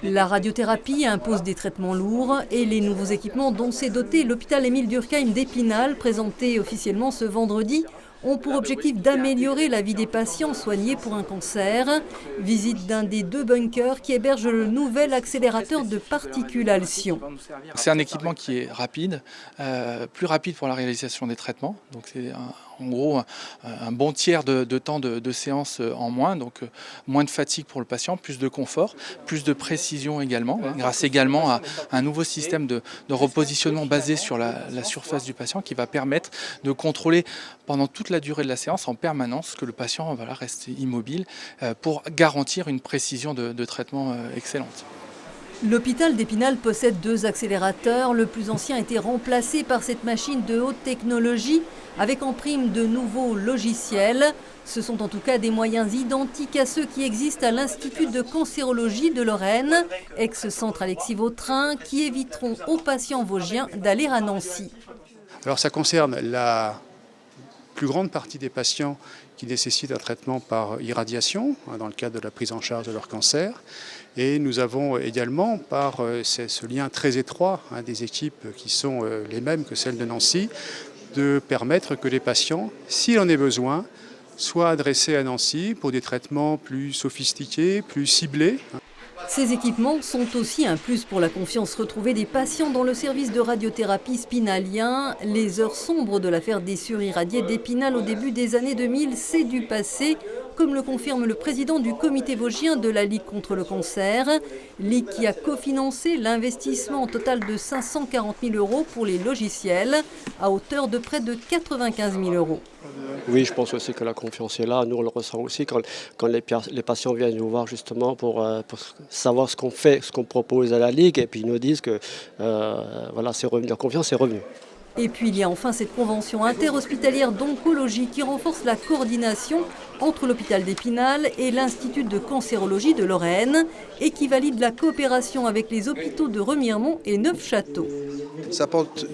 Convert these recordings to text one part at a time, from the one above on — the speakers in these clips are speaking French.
La radiothérapie impose des traitements lourds et les nouveaux équipements dont s'est doté l'hôpital Émile Durkheim d'Épinal, présentés officiellement ce vendredi, ont pour objectif d'améliorer la vie des patients soignés pour un cancer. Visite d'un des 2 bunkers qui héberge le nouvel accélérateur de particules Alcyon. C'est un équipement qui est rapide, plus rapide pour la réalisation des traitements. Donc c'est en gros un bon tiers de temps de séance en moins, donc moins de fatigue pour le patient, plus de confort, plus de précision également, grâce également à un nouveau système de repositionnement basé sur la surface du patient qui va permettre de contrôler pendant toute la durée de la séance en permanence que le patient reste immobile pour garantir une précision de traitement excellente. L'hôpital d'Épinal possède 2 accélérateurs. Le plus ancien a été remplacé par cette machine de haute technologie avec en prime de nouveaux logiciels. Ce sont en tout cas des moyens identiques à ceux qui existent à l'Institut de cancérologie de Lorraine, ex-centre Alexis Vautrin, qui éviteront aux patients vosgiens d'aller à Nancy. Alors ça concerne la plus grande partie des patients qui nécessitent un traitement par irradiation, dans le cadre de la prise en charge de leur cancer. Et nous avons également, par ce lien très étroit des équipes qui sont les mêmes que celles de Nancy, de permettre que les patients, s'il en est besoin, soient adressés à Nancy pour des traitements plus sophistiqués, plus ciblés. Ces équipements sont aussi un plus pour la confiance retrouvée des patients dans le service de radiothérapie spinalien. Les heures sombres de l'affaire des surirradiés d'Épinal au début des années 2000, c'est du passé, comme le confirme le président du comité vosgien de la Ligue contre le cancer. Ligue qui a cofinancé l'investissement total de 540 000 € pour les logiciels, à hauteur de près de 95 000 €. Oui, je pense aussi que la confiance est là. Nous, on le ressent aussi quand les patients viennent nous voir justement pour savoir ce qu'on fait, ce qu'on propose à la Ligue. Et puis ils nous disent que c'est revenu, la confiance est revenue. Et puis il y a enfin cette convention interhospitalière d'oncologie qui renforce la coordination entre l'hôpital d'Épinal et l'Institut de cancérologie de Lorraine et qui valide la coopération avec les hôpitaux de Remiremont et Neufchâteau. Ça porte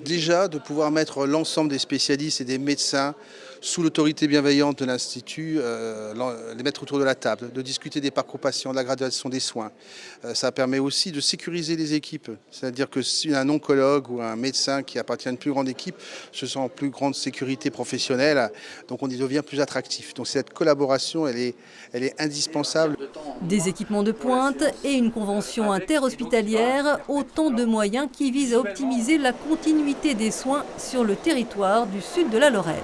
déjà de pouvoir mettre l'ensemble des spécialistes et des médecins sous l'autorité bienveillante de l'Institut, les mettre autour de la table, de discuter des parcours patients, de la graduation des soins. Ça permet aussi de sécuriser les équipes, c'est-à-dire que si un oncologue ou un médecin qui appartient à une plus grande équipe se sent en plus grande sécurité professionnelle, donc on y devient plus attractif. Donc cette collaboration, elle est indispensable. Des équipements de pointe et une convention interhospitalière, autant de moyens qui visent à optimiser la continuité des soins sur le territoire du sud de la Lorraine.